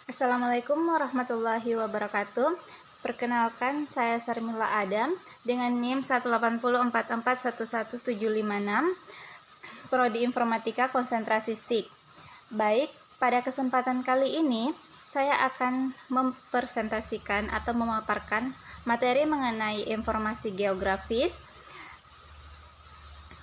Assalamualaikum warahmatullahi wabarakatuh. Perkenalkan, saya Sarmila Adam dengan NIM 18044111756, Prodi Informatika Konsentrasi SIK. Baik, pada kesempatan kali ini saya akan mempresentasikan atau memaparkan materi mengenai informasi geografis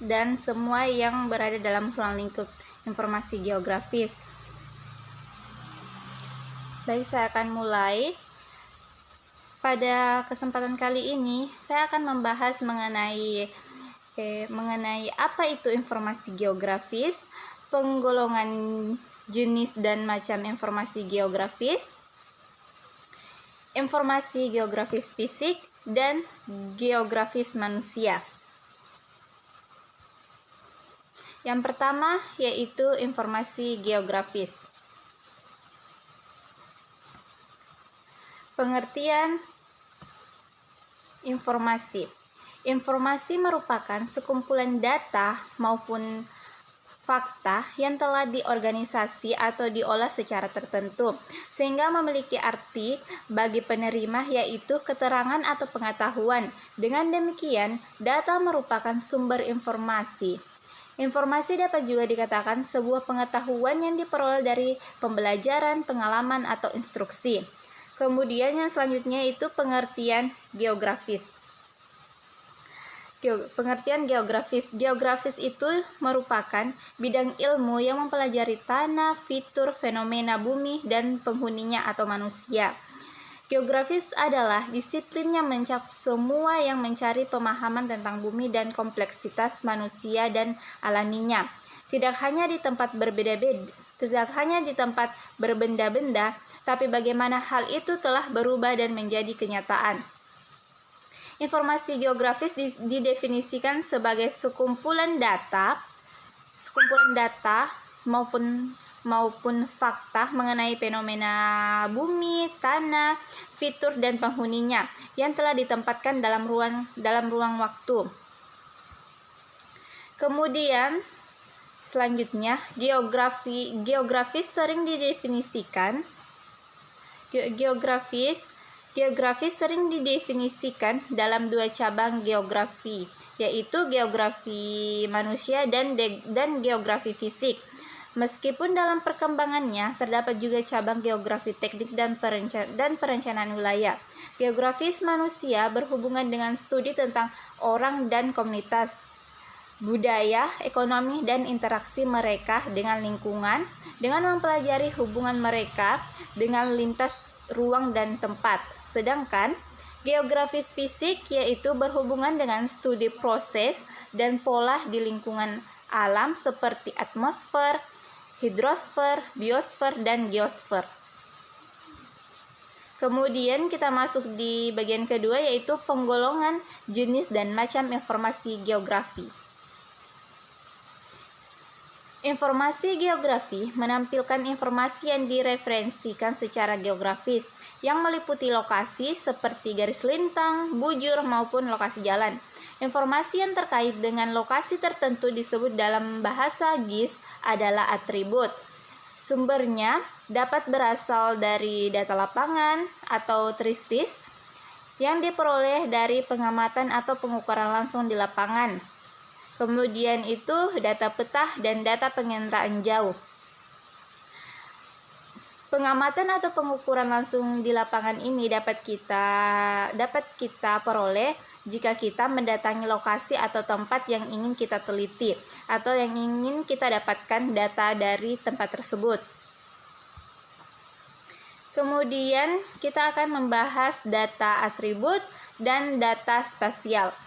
dan semua yang berada dalam ruang lingkup informasi geografis. Baik, saya akan mulai. Pada kesempatan kali ini, saya akan membahas mengenai apa itu informasi geografis, penggolongan jenis dan macam informasi geografis, informasi geografis fisik, dan geografis manusia. Yang pertama yaitu informasi geografis. Pengertian informasi. Informasi merupakan sekumpulan data maupun fakta yang telah diorganisasi atau diolah secara tertentu, sehingga memiliki arti bagi penerima, yaitu keterangan atau pengetahuan. Dengan demikian, data merupakan sumber informasi. Informasi dapat juga dikatakan sebuah pengetahuan yang diperoleh dari pembelajaran, pengalaman, atau instruksi. Kemudian yang selanjutnya itu pengertian geografis. Pengertian geografis. Geografis itu merupakan bidang ilmu yang mempelajari tanah, fitur, fenomena bumi, dan penghuninya atau manusia. Geografis adalah disiplin yang mencakup semua yang mencari pemahaman tentang bumi dan kompleksitas manusia dan alaminya. Tidak hanya di tempat berbenda-benda, tapi bagaimana hal itu telah berubah dan menjadi kenyataan. Informasi geografis didefinisikan sebagai sekumpulan data maupun fakta mengenai fenomena bumi, tanah, fitur, dan penghuninya yang telah ditempatkan dalam ruang waktu. Kemudian selanjutnya geografis sering didefinisikan dalam dua cabang geografi, yaitu geografi manusia dan geografi fisik. Meskipun dalam perkembangannya terdapat juga cabang geografi teknik dan perencanaan wilayah. Geografis manusia berhubungan dengan studi tentang orang dan komunitas, budaya, ekonomi, dan interaksi mereka dengan lingkungan, dengan mempelajari hubungan mereka dengan lintas ruang dan tempat. Sedangkan geografis fisik yaitu berhubungan dengan studi proses dan pola di lingkungan alam seperti atmosfer, hidrosfer, biosfer, dan geosfer. Kemudian kita masuk di bagian kedua yaitu penggolongan jenis dan macam informasi geografi. Informasi geografi menampilkan informasi yang direferensikan secara geografis yang meliputi lokasi seperti garis lintang, bujur, maupun lokasi jalan. Informasi yang terkait dengan lokasi tertentu disebut dalam bahasa GIS adalah atribut. Sumbernya dapat berasal dari data lapangan atau tristis yang diperoleh dari pengamatan atau pengukuran langsung di lapangan. Kemudian itu data peta dan data penginderaan jauh. Pengamatan atau pengukuran langsung di lapangan ini dapat kita peroleh jika kita mendatangi lokasi atau tempat yang ingin kita teliti atau yang ingin kita dapatkan data dari tempat tersebut. Kemudian kita akan membahas data atribut dan data spasial.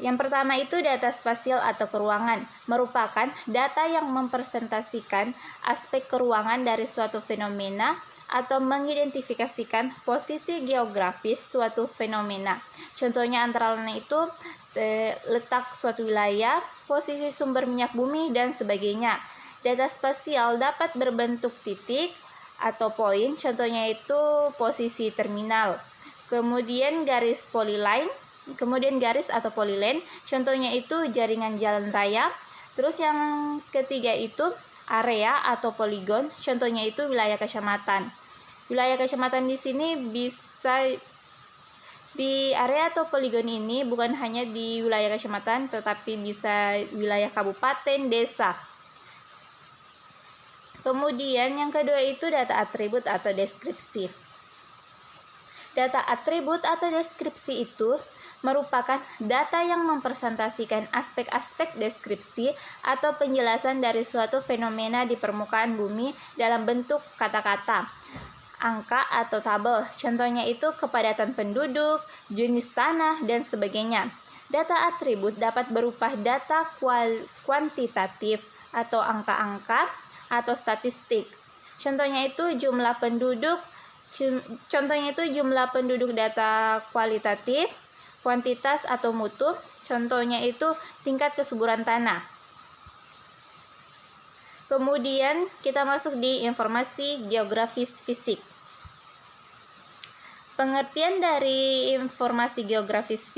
Yang pertama itu data spasial atau keruangan, merupakan data yang mempresentasikan aspek keruangan dari suatu fenomena atau mengidentifikasikan posisi geografis suatu fenomena. Contohnya antara lain itu letak suatu wilayah, posisi sumber minyak bumi, dan sebagainya. Data spasial dapat berbentuk titik atau poin, contohnya itu posisi terminal. Kemudian garis polyline, kemudian garis atau polyline, contohnya itu jaringan jalan raya. Terus yang ketiga itu area atau poligon, contohnya itu wilayah kecamatan. Wilayah kecamatan di sini bisa di area atau poligon ini bukan hanya di wilayah kecamatan, tetapi bisa wilayah kabupaten, desa. Kemudian yang kedua itu data atribut atau deskripsi. Data atribut atau deskripsi itu merupakan data yang mempresentasikan aspek-aspek deskripsi atau penjelasan dari suatu fenomena di permukaan bumi dalam bentuk kata-kata, angka atau tabel. Contohnya itu kepadatan penduduk, jenis tanah, dan sebagainya. Data atribut dapat berupa data kuantitatif atau angka-angka atau statistik. Contohnya itu jumlah penduduk data kualitatif, kuantitas atau mutu. Contohnya itu tingkat kesuburan tanah. Kemudian kita masuk di informasi geografis fisik. Pengertian dari informasi geografis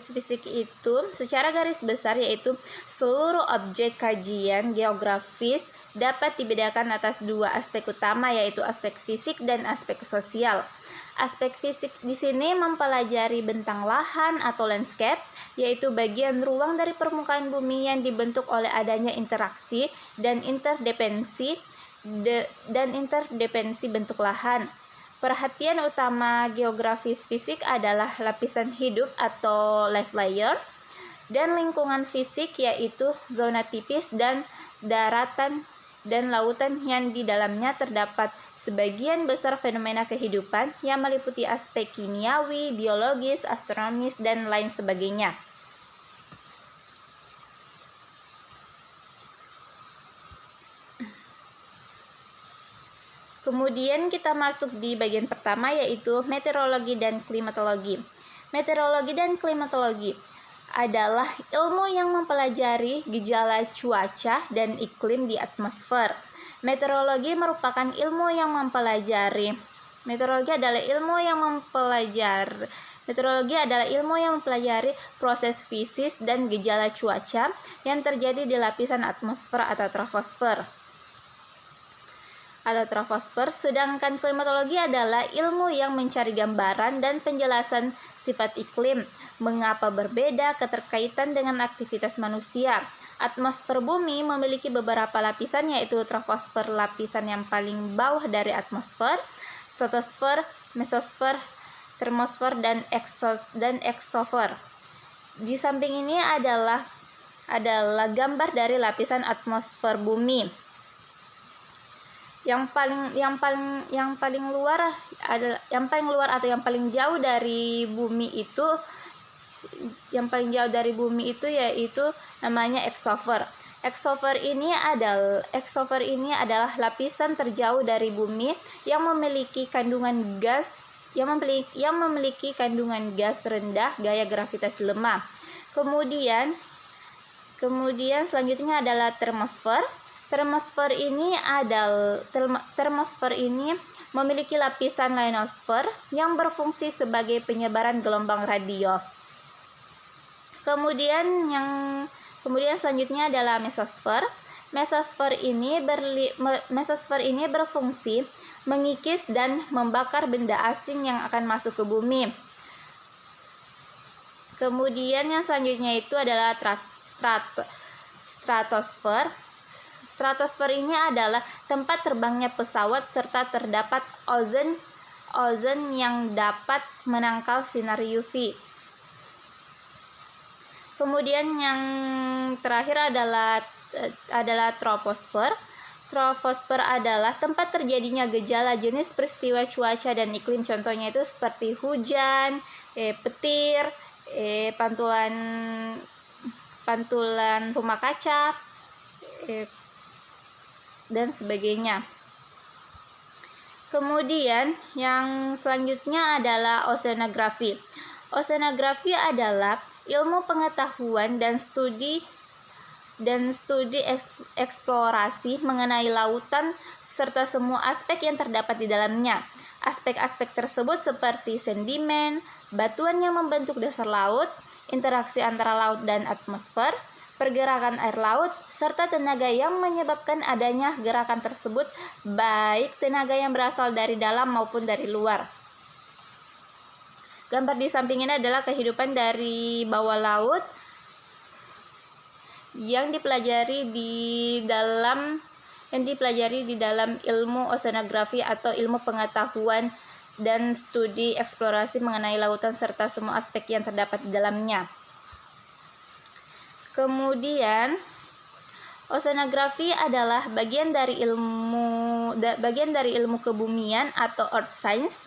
fisik itu secara garis besar yaitu seluruh objek kajian geografis dapat dibedakan atas dua aspek utama, yaitu aspek fisik dan aspek sosial. Aspek fisik di sini mempelajari bentang lahan atau landscape, yaitu bagian ruang dari permukaan bumi yang dibentuk oleh adanya interaksi dan interdependensi bentuk lahan. Perhatian utama geografis fisik adalah lapisan hidup atau life layer dan lingkungan fisik, yaitu zona tipis dan daratan dan lautan yang di dalamnya terdapat sebagian besar fenomena kehidupan yang meliputi aspek kimiawi, biologis, astronomis, dan lain sebagainya. Kemudian kita masuk di bagian pertama, yaitu meteorologi dan klimatologi. Meteorologi dan klimatologi adalah ilmu yang mempelajari gejala cuaca dan iklim di atmosfer. Meteorologi adalah ilmu yang mempelajari proses fisis dan gejala cuaca yang terjadi di lapisan atmosfer atau troposfer. Sedangkan klimatologi adalah ilmu yang mencari gambaran dan penjelasan sifat iklim, mengapa berbeda, keterkaitan dengan aktivitas manusia. Atmosfer bumi memiliki beberapa lapisan, yaitu troposfer lapisan yang paling bawah dari atmosfer, stratosfer, mesosfer, termosfer, dan exosfer. Di samping ini adalah gambar dari lapisan atmosfer bumi. Yang paling luar atau yang paling jauh dari bumi itu yaitu namanya exosphere. Exosphere ini adalah lapisan terjauh dari bumi yang memiliki kandungan gas rendah, gaya gravitasi lemah. Kemudian selanjutnya adalah termosfer. Termosfer ini memiliki lapisan ionosfer yang berfungsi sebagai penyebaran gelombang radio. Kemudian selanjutnya adalah mesosfer. Mesosfer ini berfungsi mengikis dan membakar benda asing yang akan masuk ke bumi. Kemudian yang selanjutnya itu adalah stratosfer. Stratosfer ini adalah tempat terbangnya pesawat serta terdapat ozon yang dapat menangkal sinar UV. Kemudian yang terakhir adalah troposfer. Troposfer adalah tempat terjadinya gejala jenis peristiwa cuaca dan iklim, contohnya itu seperti hujan, petir, pantulan rumah kaca, dan sebagainya. Kemudian yang selanjutnya adalah oceanografi. Oceanografi adalah ilmu pengetahuan dan studi eksplorasi mengenai lautan serta semua aspek yang terdapat di dalamnya. Aspek-aspek tersebut seperti sedimen, batuan yang membentuk dasar laut, interaksi antara laut dan atmosfer, pergerakan air laut, serta tenaga yang menyebabkan adanya gerakan tersebut, baik tenaga yang berasal dari dalam maupun dari luar. Gambar di samping ini adalah kehidupan dari bawah laut yang dipelajari di dalam ilmu oceanografi atau ilmu pengetahuan dan studi eksplorasi mengenai lautan serta semua aspek yang terdapat di dalamnya. Kemudian, oceanografi adalah bagian dari ilmu kebumian atau earth science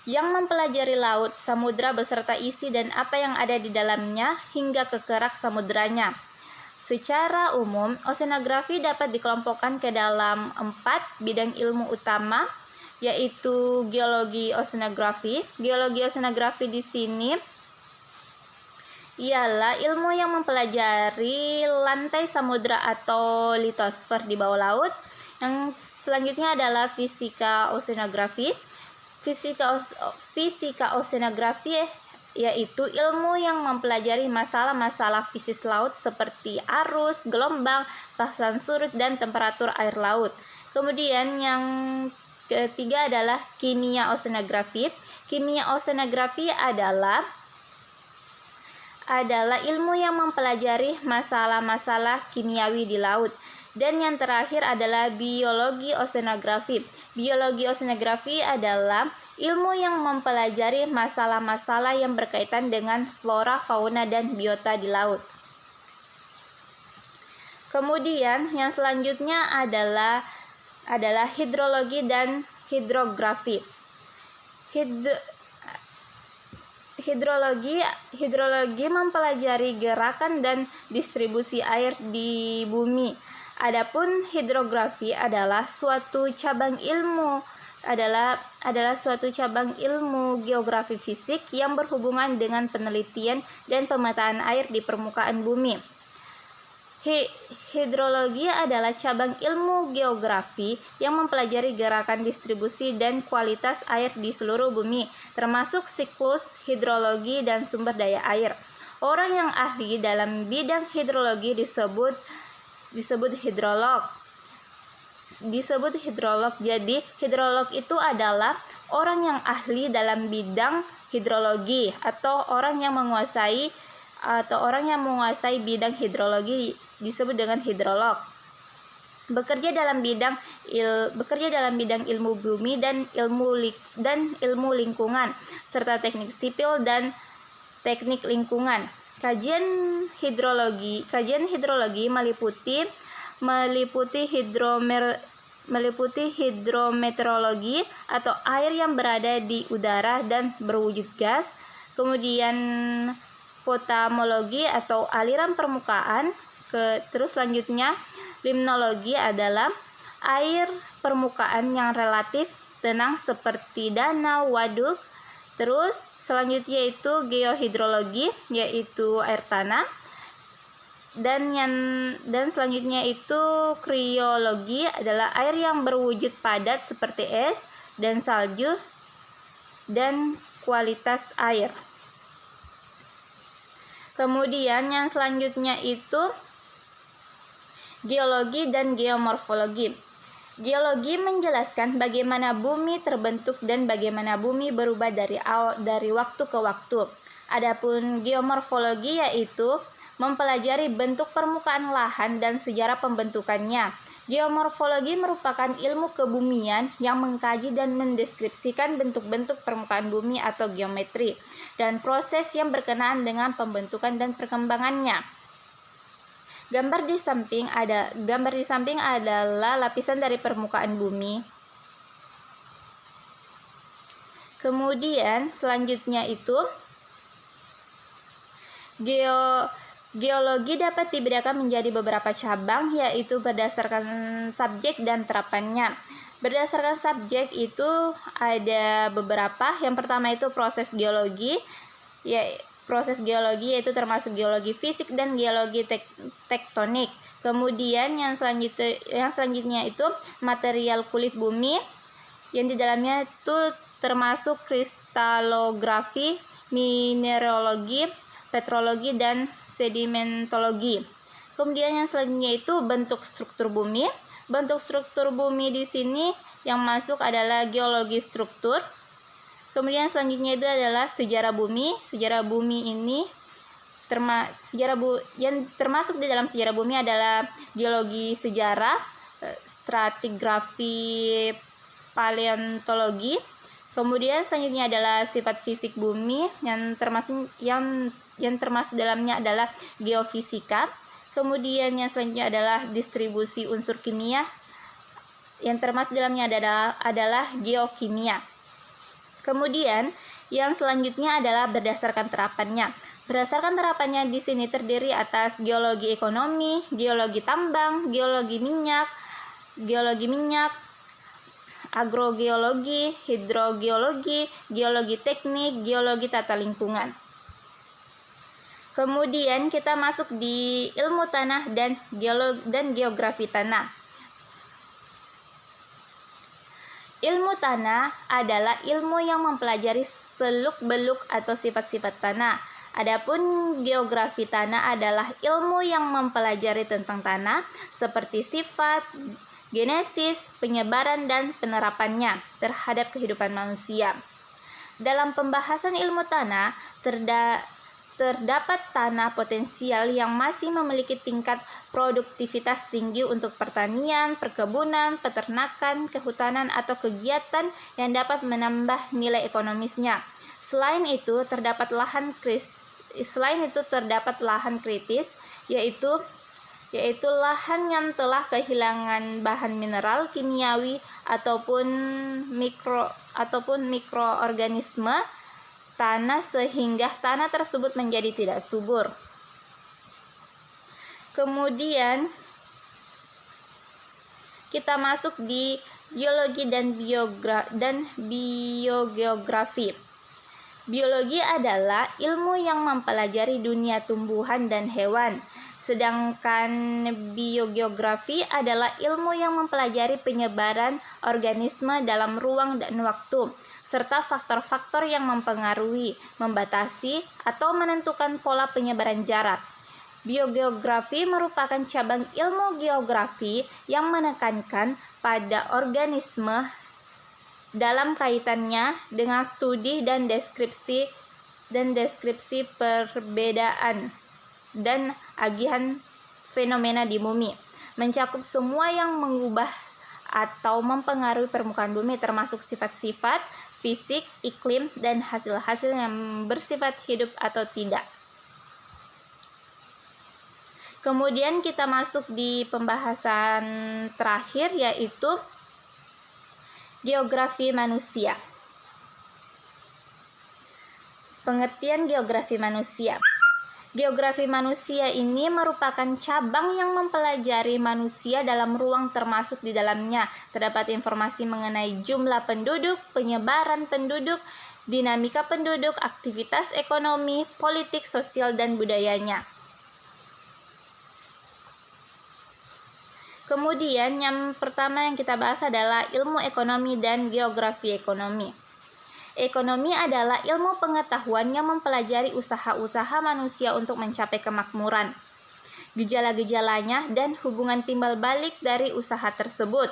yang mempelajari laut, samudra beserta isi dan apa yang ada di dalamnya hingga ke kerak samudranya. Secara umum, oceanografi dapat dikelompokkan ke dalam 4 bidang ilmu utama, yaitu geologi oceanografi. Geologi oceanografi di sini ialah ilmu yang mempelajari lantai samudra atau litosfer di bawah laut. Yang selanjutnya adalah fisika oceanografi. Fisika oceanografi yaitu ilmu yang mempelajari masalah-masalah fisik laut seperti arus, gelombang, pasang surut, dan temperatur air laut. Kemudian yang ketiga adalah kimia oceanografi. Kimia oceanografi adalah ilmu yang mempelajari masalah-masalah kimiawi di laut. Dan yang terakhir adalah biologi oceanografi. Biologi oceanografi adalah ilmu yang mempelajari masalah-masalah yang berkaitan dengan flora, fauna, dan biota di laut. Kemudian yang selanjutnya adalah hidrologi dan hidrografi. Hidrologi mempelajari gerakan dan distribusi air di bumi. Adapun hidrografi adalah suatu cabang ilmu geografi fisik yang berhubungan dengan penelitian dan pemetaan air di permukaan bumi. Hidrologi adalah cabang ilmu geografi yang mempelajari gerakan, distribusi, dan kualitas air di seluruh bumi, termasuk siklus hidrologi dan sumber daya air. Orang yang ahli dalam bidang hidrologi disebut hidrolog. Jadi, hidrolog itu adalah orang yang ahli dalam bidang hidrologi atau orang yang menguasai bidang hidrologi disebut dengan hidrolog. Bekerja dalam bidang ilmu bumi dan ilmu lingkungan serta teknik sipil dan teknik lingkungan. Kajian hidrologi meliputi hidrometeorologi atau air yang berada di udara dan berwujud gas. Kemudian potamologi atau aliran permukaan. Terus selanjutnya limnologi adalah air permukaan yang relatif tenang seperti danau, waduk. Terus selanjutnya itu geohidrologi, yaitu air tanah. Dan selanjutnya itu kriologi adalah air yang berwujud padat seperti es dan salju dan kualitas air. Kemudian yang selanjutnya itu geologi dan geomorfologi. Geologi menjelaskan bagaimana bumi terbentuk dan bagaimana bumi berubah dari waktu ke waktu. Adapun geomorfologi yaitu mempelajari bentuk permukaan lahan dan sejarah pembentukannya. Geomorfologi merupakan ilmu kebumian yang mengkaji dan mendeskripsikan bentuk-bentuk permukaan bumi atau geometri dan proses yang berkenaan dengan pembentukan dan perkembangannya. Gambar di samping adalah lapisan dari permukaan bumi. Kemudian selanjutnya itu geologi dapat dibedakan menjadi beberapa cabang, yaitu berdasarkan subjek dan terapannya. Berdasarkan subjek itu ada beberapa. Yang pertama itu proses geologi. Proses geologi yaitu termasuk geologi fisik dan geologi tektonik. Kemudian yang selanjutnya itu material kulit bumi, yang di dalamnya itu termasuk kristalografi, mineralogi, petrologi, dan sedimentologi. Kemudian yang selanjutnya itu bentuk struktur bumi. Bentuk struktur bumi di sini yang masuk adalah geologi struktur. Kemudian selanjutnya itu adalah sejarah bumi. Sejarah bumi ini yang termasuk di dalam sejarah bumi adalah geologi sejarah, stratigrafi, paleontologi. Kemudian selanjutnya adalah sifat fisik bumi yang termasuk dalamnya adalah geofisika. Kemudian yang selanjutnya adalah distribusi unsur kimia yang termasuk dalamnya adalah geokimia. Kemudian yang selanjutnya adalah berdasarkan terapannya. Berdasarkan terapannya di sini terdiri atas geologi ekonomi, geologi tambang, geologi minyak, agrogeologi, hidrogeologi, geologi teknik, geologi tata lingkungan. Kemudian kita masuk di ilmu tanah dan geografi tanah. Ilmu tanah adalah ilmu yang mempelajari seluk-beluk atau sifat-sifat tanah. Adapun geografi tanah adalah ilmu yang mempelajari tentang tanah seperti sifat, genesis, penyebaran, dan penerapannya terhadap kehidupan manusia. Dalam pembahasan ilmu tanah, terdapat tanah potensial yang masih memiliki tingkat produktivitas tinggi untuk pertanian, perkebunan, peternakan, kehutanan, atau kegiatan yang dapat menambah nilai ekonomisnya. Selain itu terdapat lahan kritis, yaitu lahan yang telah kehilangan bahan mineral, kimiawi, ataupun mikroorganisme tanah sehingga tanah tersebut menjadi tidak subur. Kemudian kita masuk di biologi dan biogeografi. Biologi adalah ilmu yang mempelajari dunia tumbuhan dan hewan, sedangkan biogeografi adalah ilmu yang mempelajari penyebaran organisme dalam ruang dan waktu, serta faktor-faktor yang mempengaruhi, membatasi, atau menentukan pola penyebaran jarak. Biogeografi merupakan cabang ilmu geografi yang menekankan pada organisme dalam kaitannya dengan studi dan deskripsi perbedaan dan agihan fenomena di bumi, mencakup semua yang mengubah atau mempengaruhi permukaan bumi, termasuk sifat-sifat fisik, iklim, dan hasil-hasil yang bersifat hidup atau tidak. Kemudian kita masuk di pembahasan terakhir, yaitu geografi manusia. Pengertian geografi manusia. Geografi manusia ini merupakan cabang yang mempelajari manusia dalam ruang, termasuk di dalamnya terdapat informasi mengenai jumlah penduduk, penyebaran penduduk, dinamika penduduk, aktivitas ekonomi, politik, sosial, dan budayanya. Kemudian yang pertama yang kita bahas adalah ilmu ekonomi dan geografi ekonomi. Ekonomi adalah ilmu pengetahuan yang mempelajari usaha-usaha manusia untuk mencapai kemakmuran, gejala-gejalanya, dan hubungan timbal balik dari usaha tersebut.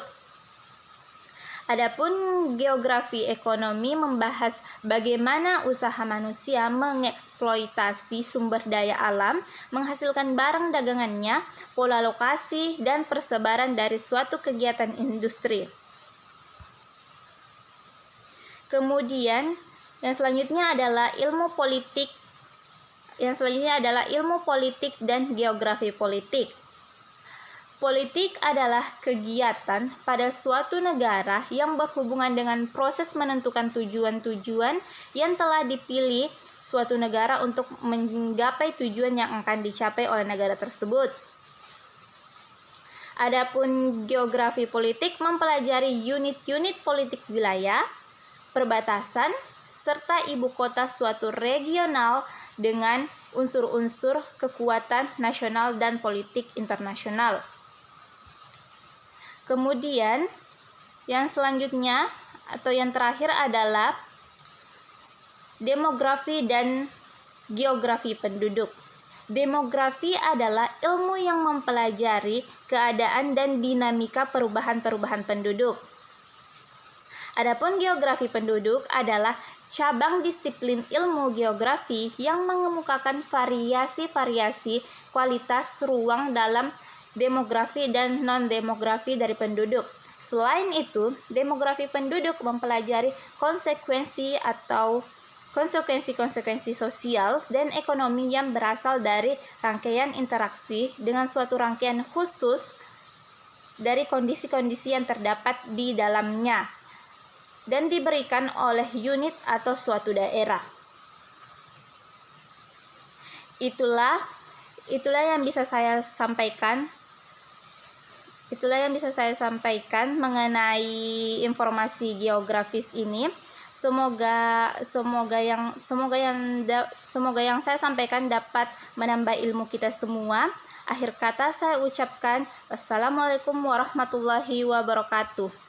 Adapun geografi ekonomi membahas bagaimana usaha manusia mengeksploitasi sumber daya alam, menghasilkan barang dagangannya, pola lokasi, dan persebaran dari suatu kegiatan industri. Kemudian yang selanjutnya adalah ilmu politik dan geografi politik. Politik adalah kegiatan pada suatu negara yang berhubungan dengan proses menentukan tujuan-tujuan yang telah dipilih suatu negara untuk menggapai tujuan yang akan dicapai oleh negara tersebut. Adapun geografi politik mempelajari unit-unit politik wilayah, perbatasan, serta ibu kota suatu regional dengan unsur-unsur kekuatan nasional dan politik internasional. Kemudian yang selanjutnya atau yang terakhir adalah demografi dan geografi penduduk. Demografi adalah ilmu yang mempelajari keadaan dan dinamika perubahan-perubahan penduduk. Adapun geografi penduduk adalah cabang disiplin ilmu geografi yang mengemukakan variasi-variasi kualitas ruang dalam demografi dan non-demografi dari penduduk. Selain itu, demografi penduduk mempelajari konsekuensi sosial dan ekonomi yang berasal dari rangkaian interaksi dengan suatu rangkaian khusus dari kondisi-kondisi yang terdapat di dalamnya dan diberikan oleh unit atau suatu daerah. Itulah yang bisa saya sampaikan. Mengenai informasi geografis ini. Semoga yang saya sampaikan dapat menambah ilmu kita semua. Akhir kata saya ucapkan wassalamualaikum warahmatullahi wabarakatuh.